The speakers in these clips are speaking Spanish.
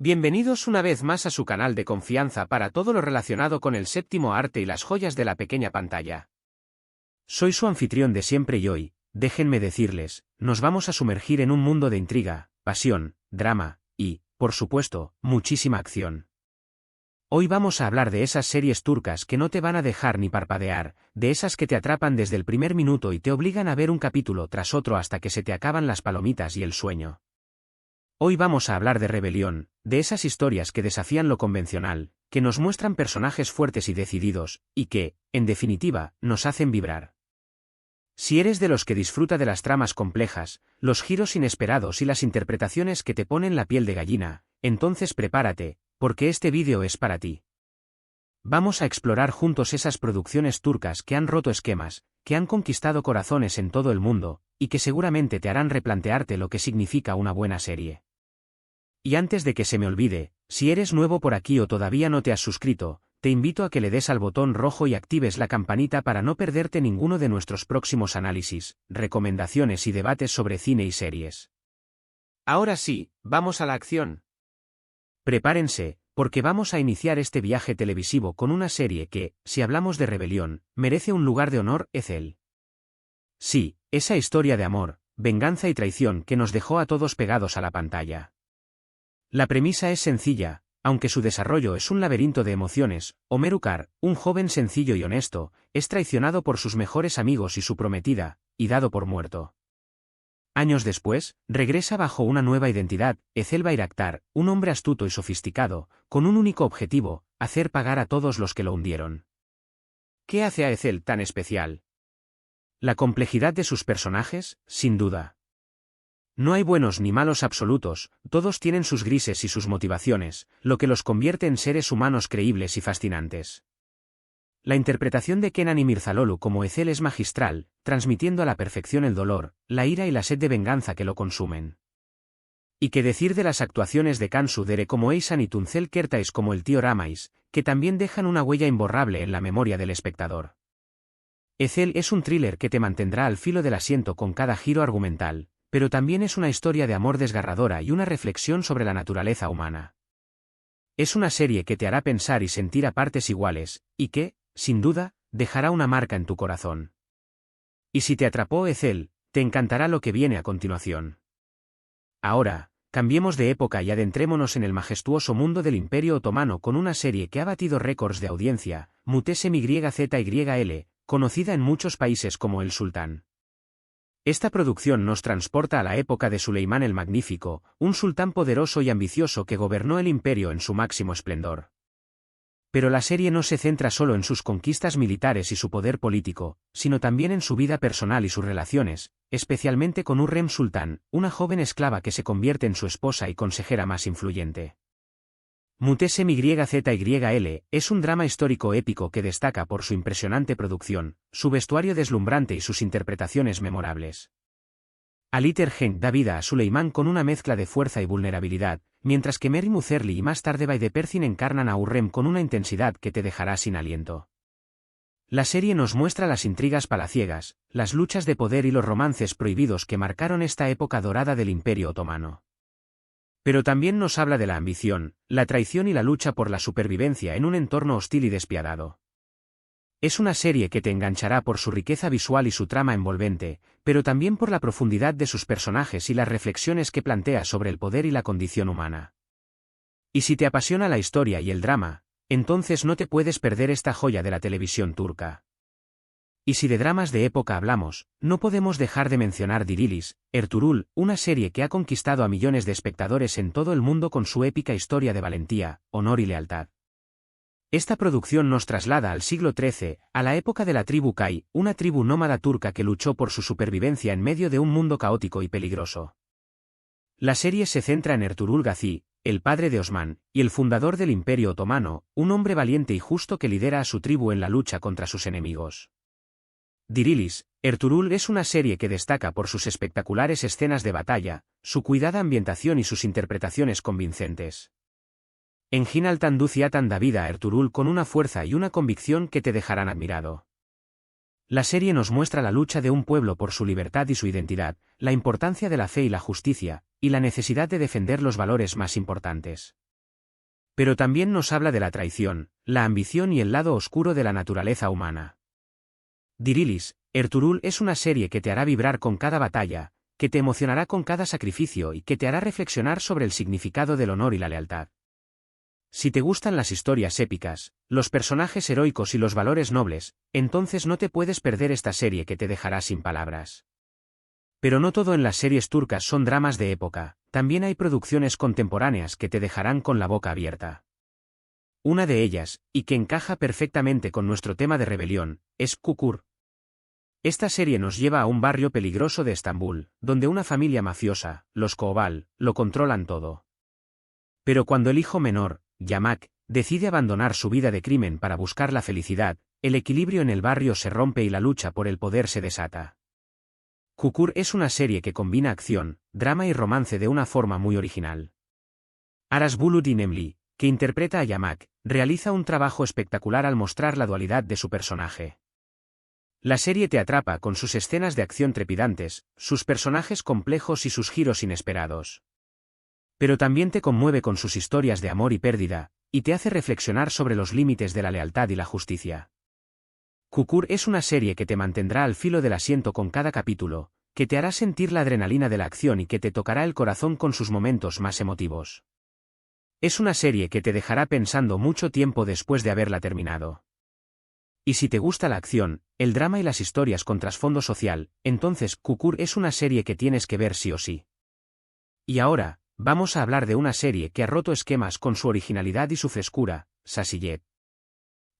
Bienvenidos una vez más a su canal de confianza para todo lo relacionado con el séptimo arte y las joyas de la pequeña pantalla. Soy su anfitrión de siempre y hoy, déjenme decirles, nos vamos a sumergir en un mundo de intriga, pasión, drama y, por supuesto, muchísima acción. Hoy vamos a hablar de esas series turcas que no te van a dejar ni parpadear, de esas que te atrapan desde el primer minuto y te obligan a ver un capítulo tras otro hasta que se te acaban las palomitas y el sueño. Hoy vamos a hablar de Rebelión, de esas historias que desafían lo convencional, que nos muestran personajes fuertes y decididos, y que, en definitiva, nos hacen vibrar. Si eres de los que disfruta de las tramas complejas, los giros inesperados y las interpretaciones que te ponen la piel de gallina, entonces prepárate, porque este vídeo es para ti. Vamos a explorar juntos esas producciones turcas que han roto esquemas, que han conquistado corazones en todo el mundo, y que seguramente te harán replantearte lo que significa una buena serie. Y antes de que se me olvide, si eres nuevo por aquí o todavía no te has suscrito, te invito a que le des al botón rojo y actives la campanita para no perderte ninguno de nuestros próximos análisis, recomendaciones y debates sobre cine y series. Ahora sí, vamos a la acción. Prepárense, porque vamos a iniciar este viaje televisivo con una serie que, si hablamos de Rebelión, merece un lugar de honor, Ezel. Sí, esa historia de amor, venganza y traición que nos dejó a todos pegados a la pantalla. La premisa es sencilla, aunque su desarrollo es un laberinto de emociones. Ömer Ukar, un joven sencillo y honesto, es traicionado por sus mejores amigos y su prometida, y dado por muerto. Años después, regresa bajo una nueva identidad, Ezel Bayraktar, un hombre astuto y sofisticado, con un único objetivo, hacer pagar a todos los que lo hundieron. ¿Qué hace a Ezel tan especial? La complejidad de sus personajes, sin duda. No hay buenos ni malos absolutos, todos tienen sus grises y sus motivaciones, lo que los convierte en seres humanos creíbles y fascinantes. La interpretación de Kenan İmirzalıoğlu como Ezel es magistral, transmitiendo a la perfección el dolor, la ira y la sed de venganza que lo consumen. Y qué decir de las actuaciones de Cansu Dere como Eysan y Tuncel Kertais como el tío Ramais, que también dejan una huella imborrable en la memoria del espectador. Ezel es un thriller que te mantendrá al filo del asiento con cada giro argumental, pero también es una historia de amor desgarradora y una reflexión sobre la naturaleza humana. Es una serie que te hará pensar y sentir a partes iguales, y que, sin duda, dejará una marca en tu corazón. Y si te atrapó Ezel, te encantará lo que viene a continuación. Ahora, cambiemos de época y adentrémonos en el majestuoso mundo del Imperio Otomano con una serie que ha batido récords de audiencia, Muhteşem Yzyl, conocida en muchos países como El Sultán. Esta producción nos transporta a la época de Suleimán el Magnífico, un sultán poderoso y ambicioso que gobernó el imperio en su máximo esplendor. Pero la serie no se centra solo en sus conquistas militares y su poder político, sino también en su vida personal y sus relaciones, especialmente con Hürrem Sultán, una joven esclava que se convierte en su esposa y consejera más influyente. Muhteşem Yzyl es un drama histórico épico que destaca por su impresionante producción, su vestuario deslumbrante y sus interpretaciones memorables. Ali Tergenk da vida a Suleimán con una mezcla de fuerza y vulnerabilidad, mientras que Mary Muzerli y más tarde Baydepercin encarnan a Hürrem con una intensidad que te dejará sin aliento. La serie nos muestra las intrigas palaciegas, las luchas de poder y los romances prohibidos que marcaron esta época dorada del Imperio Otomano. Pero también nos habla de la ambición, la traición y la lucha por la supervivencia en un entorno hostil y despiadado. Es una serie que te enganchará por su riqueza visual y su trama envolvente, pero también por la profundidad de sus personajes y las reflexiones que plantea sobre el poder y la condición humana. Y si te apasiona la historia y el drama, entonces no te puedes perder esta joya de la televisión turca. Y si de dramas de época hablamos, no podemos dejar de mencionar Dirilis, Ertuğrul, una serie que ha conquistado a millones de espectadores en todo el mundo con su épica historia de valentía, honor y lealtad. Esta producción nos traslada al siglo XIII, a la época de la tribu Kay, una tribu nómada turca que luchó por su supervivencia en medio de un mundo caótico y peligroso. La serie se centra en Ertuğrul Gazi, el padre de Osman, y el fundador del Imperio Otomano, un hombre valiente y justo que lidera a su tribu en la lucha contra sus enemigos. Dirilis, Ertuğrul es una serie que destaca por sus espectaculares escenas de batalla, su cuidada ambientación y sus interpretaciones convincentes. En Hinaltan Duziatan da vida a Ertuğrul con una fuerza y una convicción que te dejarán admirado. La serie nos muestra la lucha de un pueblo por su libertad y su identidad, la importancia de la fe y la justicia, y la necesidad de defender los valores más importantes. Pero también nos habla de la traición, la ambición y el lado oscuro de la naturaleza humana. Dirilis, Ertuğrul es una serie que te hará vibrar con cada batalla, que te emocionará con cada sacrificio y que te hará reflexionar sobre el significado del honor y la lealtad. Si te gustan las historias épicas, los personajes heroicos y los valores nobles, entonces no te puedes perder esta serie que te dejará sin palabras. Pero no todo en las series turcas son dramas de época, también hay producciones contemporáneas que te dejarán con la boca abierta. Una de ellas, y que encaja perfectamente con nuestro tema de rebelión, es Çukur. Esta serie nos lleva a un barrio peligroso de Estambul, donde una familia mafiosa, los Koval, lo controlan todo. Pero cuando el hijo menor, Yamak, decide abandonar su vida de crimen para buscar la felicidad, el equilibrio en el barrio se rompe y la lucha por el poder se desata. Çukur es una serie que combina acción, drama y romance de una forma muy original. Aras Bulut İnemli, que interpreta a Yamak, realiza un trabajo espectacular al mostrar la dualidad de su personaje. La serie te atrapa con sus escenas de acción trepidantes, sus personajes complejos y sus giros inesperados. Pero también te conmueve con sus historias de amor y pérdida, y te hace reflexionar sobre los límites de la lealtad y la justicia. Çukur es una serie que te mantendrá al filo del asiento con cada capítulo, que te hará sentir la adrenalina de la acción y que te tocará el corazón con sus momentos más emotivos. Es una serie que te dejará pensando mucho tiempo después de haberla terminado. Y si te gusta la acción, el drama y las historias con trasfondo social, entonces Çukur es una serie que tienes que ver sí o sí. Y ahora, vamos a hablar de una serie que ha roto esquemas con su originalidad y su frescura, Sasiyet.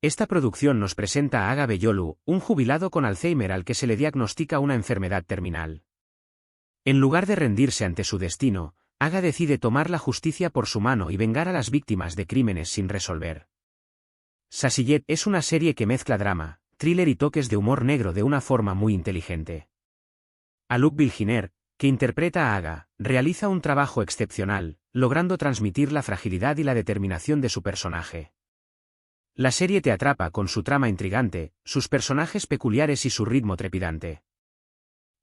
Esta producción nos presenta a Aga Beyolu, un jubilado con Alzheimer al que se le diagnostica una enfermedad terminal. En lugar de rendirse ante su destino, Aga decide tomar la justicia por su mano y vengar a las víctimas de crímenes sin resolver. Sasiyet es una serie que mezcla drama, thriller y toques de humor negro de una forma muy inteligente. Haluk Bilginer, que interpreta a Aga, realiza un trabajo excepcional, logrando transmitir la fragilidad y la determinación de su personaje. La serie te atrapa con su trama intrigante, sus personajes peculiares y su ritmo trepidante.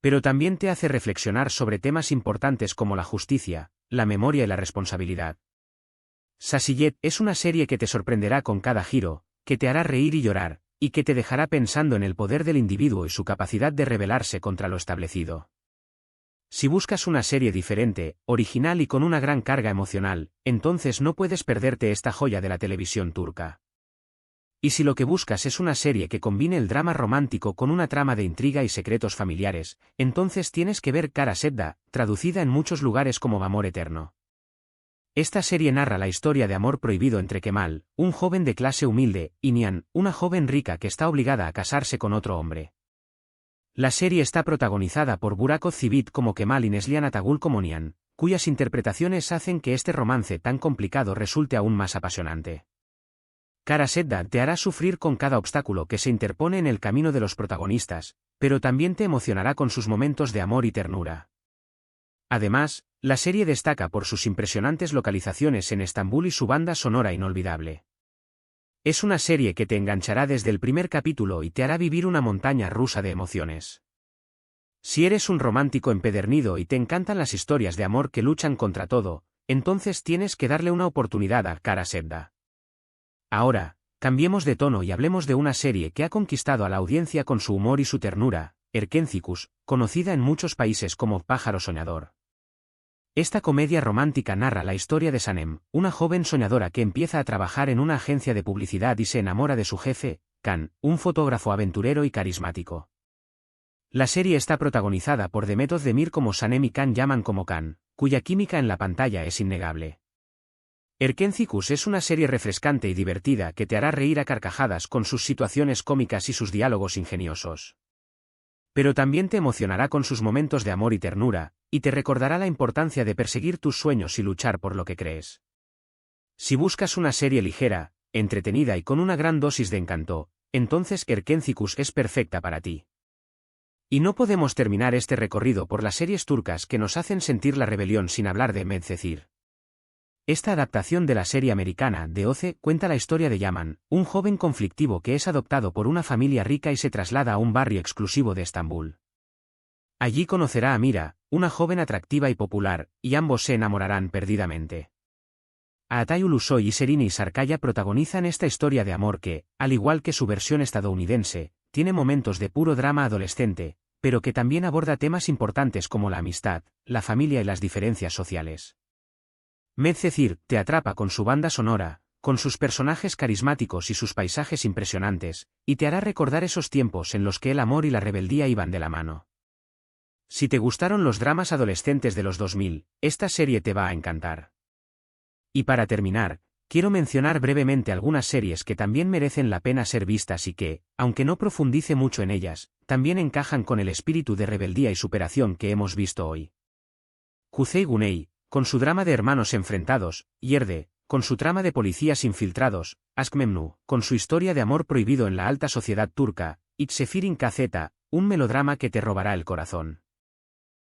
Pero también te hace reflexionar sobre temas importantes como la justicia, la memoria y la responsabilidad. Sasiyet es una serie que te sorprenderá con cada giro, que te hará reír y llorar, y que te dejará pensando en el poder del individuo y su capacidad de rebelarse contra lo establecido. Si buscas una serie diferente, original y con una gran carga emocional, entonces no puedes perderte esta joya de la televisión turca. Y si lo que buscas es una serie que combine el drama romántico con una trama de intriga y secretos familiares, entonces tienes que ver Kara Sevda, traducida en muchos lugares como Amor Eterno. Esta serie narra la historia de amor prohibido entre Kemal, un joven de clase humilde, y Nihan, una joven rica que está obligada a casarse con otro hombre. La serie está protagonizada por Burak Özçivit como Kemal y Neslihan Atagul como Nihan, cuyas interpretaciones hacen que este romance tan complicado resulte aún más apasionante. Kara Sevda te hará sufrir con cada obstáculo que se interpone en el camino de los protagonistas, pero también te emocionará con sus momentos de amor y ternura. Además, la serie destaca por sus impresionantes localizaciones en Estambul y su banda sonora inolvidable. Es una serie que te enganchará desde el primer capítulo y te hará vivir una montaña rusa de emociones. Si eres un romántico empedernido y te encantan las historias de amor que luchan contra todo, entonces tienes que darle una oportunidad a Kara Sevda. Ahora, cambiemos de tono y hablemos de una serie que ha conquistado a la audiencia con su humor y su ternura, Erkencikus, conocida en muchos países como Pájaro Soñador. Esta comedia romántica narra la historia de Sanem, una joven soñadora que empieza a trabajar en una agencia de publicidad y se enamora de su jefe, Kan, un fotógrafo aventurero y carismático. La serie está protagonizada por Demet Özdemir como Sanem y Kan Yaman como Kan, cuya química en la pantalla es innegable. Erkencikus es una serie refrescante y divertida que te hará reír a carcajadas con sus situaciones cómicas y sus diálogos ingeniosos. Pero también te emocionará con sus momentos de amor y ternura, y te recordará la importancia de perseguir tus sueños y luchar por lo que crees. Si buscas una serie ligera, entretenida y con una gran dosis de encanto, entonces Erkencikus es perfecta para ti. Y no podemos terminar este recorrido por las series turcas que nos hacen sentir la rebelión sin hablar de Medcezir. Esta adaptación de la serie americana de OCE cuenta la historia de Yaman, un joven conflictivo que es adoptado por una familia rica y se traslada a un barrio exclusivo de Estambul. Allí conocerá a Mira, una joven atractiva y popular, y ambos se enamorarán perdidamente. Atay Ulusoy y Serini Sarkaya protagonizan esta historia de amor que, al igual que su versión estadounidense, tiene momentos de puro drama adolescente, pero que también aborda temas importantes como la amistad, la familia y las diferencias sociales. Medcezir te atrapa con su banda sonora, con sus personajes carismáticos y sus paisajes impresionantes, y te hará recordar esos tiempos en los que el amor y la rebeldía iban de la mano. Si te gustaron los dramas adolescentes de los 2000, esta serie te va a encantar. Y para terminar, quiero mencionar brevemente algunas series que también merecen la pena ser vistas y que, aunque no profundice mucho en ellas, también encajan con el espíritu de rebeldía y superación que hemos visto hoy. Kuzey Guney, con su drama de hermanos enfrentados, Yerde, con su trama de policías infiltrados, Aşk Memnu, con su historia de amor prohibido en la alta sociedad turca, y Sefirin Kazeta, un melodrama que te robará el corazón.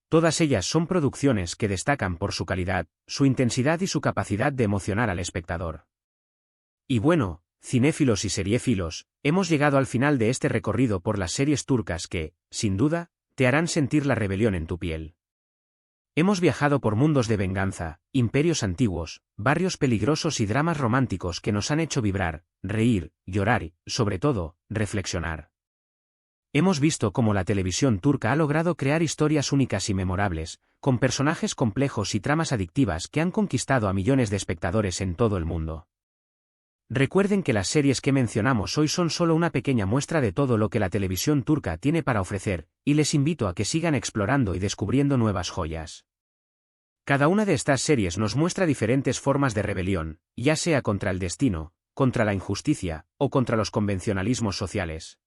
Todas ellas son producciones que destacan por su calidad, su intensidad y su capacidad de emocionar al espectador. Y bueno, cinéfilos y seriéfilos, hemos llegado al final de este recorrido por las series turcas que, sin duda, te harán sentir la rebelión en tu piel. Hemos viajado por mundos de venganza, imperios antiguos, barrios peligrosos y dramas románticos que nos han hecho vibrar, reír, llorar y, sobre todo, reflexionar. Hemos visto cómo la televisión turca ha logrado crear historias únicas y memorables, con personajes complejos y tramas adictivas que han conquistado a millones de espectadores en todo el mundo. Recuerden que las series que mencionamos hoy son solo una pequeña muestra de todo lo que la televisión turca tiene para ofrecer, y les invito a que sigan explorando y descubriendo nuevas joyas. Cada una de estas series nos muestra diferentes formas de rebelión, ya sea contra el destino, contra la injusticia, o contra los convencionalismos sociales.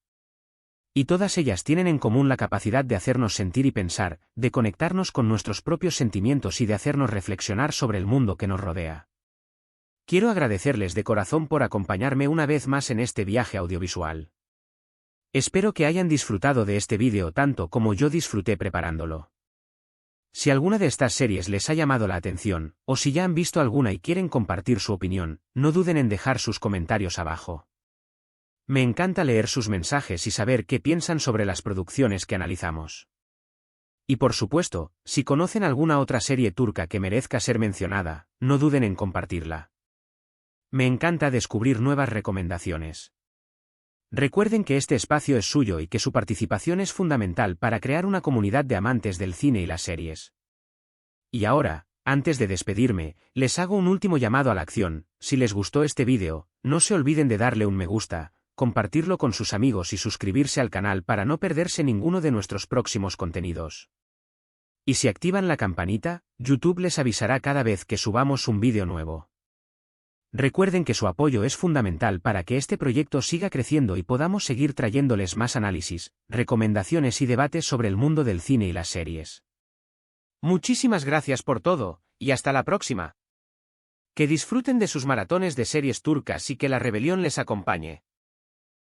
Y todas ellas tienen en común la capacidad de hacernos sentir y pensar, de conectarnos con nuestros propios sentimientos y de hacernos reflexionar sobre el mundo que nos rodea. Quiero agradecerles de corazón por acompañarme una vez más en este viaje audiovisual. Espero que hayan disfrutado de este vídeo tanto como yo disfruté preparándolo. Si alguna de estas series les ha llamado la atención, o si ya han visto alguna y quieren compartir su opinión, no duden en dejar sus comentarios abajo. Me encanta leer sus mensajes y saber qué piensan sobre las producciones que analizamos. Y por supuesto, si conocen alguna otra serie turca que merezca ser mencionada, no duden en compartirla. Me encanta descubrir nuevas recomendaciones. Recuerden que este espacio es suyo y que su participación es fundamental para crear una comunidad de amantes del cine y las series. Y ahora, antes de despedirme, les hago un último llamado a la acción. Si les gustó este vídeo, no se olviden de darle un me gusta, compartirlo con sus amigos y suscribirse al canal para no perderse ninguno de nuestros próximos contenidos. Y si activan la campanita, YouTube les avisará cada vez que subamos un vídeo nuevo. Recuerden que su apoyo es fundamental para que este proyecto siga creciendo y podamos seguir trayéndoles más análisis, recomendaciones y debates sobre el mundo del cine y las series. Muchísimas gracias por todo, y hasta la próxima. Que disfruten de sus maratones de series turcas y que la rebelión les acompañe.